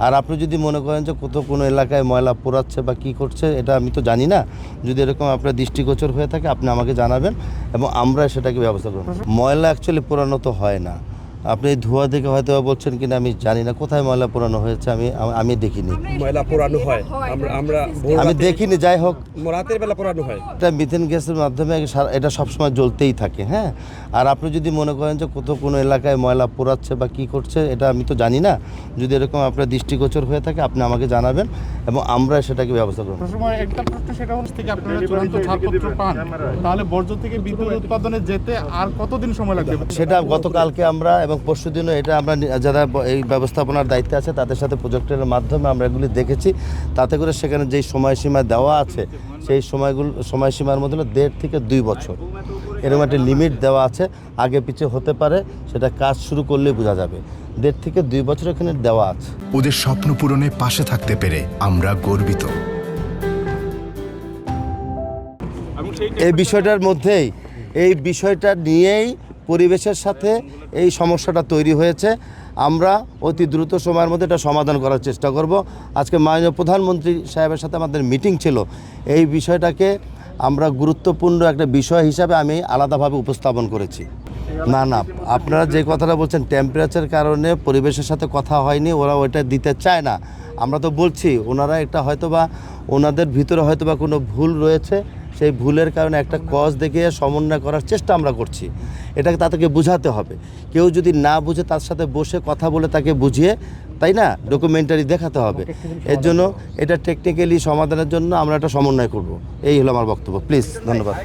আর আপনি যদি মনে করেন যে কোনো এলাকায় ময়লা পোড়াচ্ছে বা কী করছে, এটা আমি তো জানি না। যদি এরকম আপনার দৃষ্টিগোচর হয়ে থাকে আপনি আমাকে জানাবেন এবং আমরা সেটাকে ব্যবস্থা করব। ময়লা অ্যাকচুয়ালি পোড়ানো তো হয় না। আপনি ধোঁয়া দেখে হয়তো বলছেন কিনা আমি জানি না, কোথায় ময়লা পোড়ানো হয়েছে আমি দেখিনি। ময়লা পোড়ানো হয়, আমরা আমি দেখিনি। যাই হোক, রাতের বেলা পোড়ানো হয়। এটা মিথেন গ্যাসের মাধ্যমে এটা সবসময় জ্বলতেই থাকে। হ্যাঁ, আর আপনি যদি মনে করেন যে কোনো এলাকায় ময়লা পোড়াচ্ছে বা কী করছে, এটা আমি তো জানি না। যদি এরকম আপনার দৃষ্টিগোচর হয়ে থাকে আপনি আমাকে জানাবেন এবং আমরা সেটাকে ব্যবস্থা করব। একটা প্রশ্ন, সেটা হচ্ছে থেকে আপনারা চূড়ান্ত ছাড়পত্র পান, তাহলে বর্জ্য থেকে বিদ্যুৎ উৎপাদনে যেতে আর কতদিন সময় লাগবে? সেটা গতকালকে আমরা এবং পরশুদিনও এটা আমরা যারা এই ব্যবস্থাপনার দায়িত্বে আছে তাদের সাথে প্রজেক্টের মাধ্যমে আমরা এগুলি দেখেছি। তাতে করে সেখানে যেই সময়সীমা দেওয়া আছে সেই সময়সীমার মধ্যে 1.5 থেকে 2 বছর এরকম একটা লিমিট দেওয়া আছে। আগে পিছিয়ে হতে পারে, সেটা কাজ শুরু করলেই বোঝা যাবে। 1.5 থেকে 2 বছর এখানে দেওয়া আছে। ওদের স্বপ্ন পূরণে পাশে থাকতে পেরে আমরা গর্বিত। এই বিষয়টা নিয়েই পরিবেশের সাথে এই সমস্যাটা তৈরি হয়েছে। আমরা অতি দ্রুত সময়ের মধ্যে এটা সমাধান করার চেষ্টা করব। আজকে মাননীয় প্রধানমন্ত্রী সাহেবের সাথে আমাদের মিটিং ছিল। এই বিষয়টাকে আমরা গুরুত্বপূর্ণ একটা বিষয় হিসাবে আমি আলাদাভাবে উপস্থাপন করেছি। না, আপনারা যে কথাটা বলছেন টেম্পারেচার কারণে পরিবেশের সাথে কথা হয়নি, ওরা ওইটা দিতে চায় না। আমরা তো বলছি ওনারা একটা হয়তোবা ওনাদের ভিতরে হয়তোবা কোনো ভুল রয়েছে, সেই ভুলের কারণে একটা কজ দেখিয়ে সমন্বয় করার চেষ্টা আমরা করছি। এটাকে তাদেরকে বোঝাতে হবে। কেউ যদি না বুঝে তার সাথে বসে কথা বলে তাকে বুঝিয়ে, তাই না, ডকুমেন্টারি দেখাতে হবে। এর জন্য এটা টেকনিক্যালি সমাধানের জন্য আমরা একটা সমন্বয় করব। এই হলো আমার বক্তব্য। প্লিজ, ধন্যবাদ।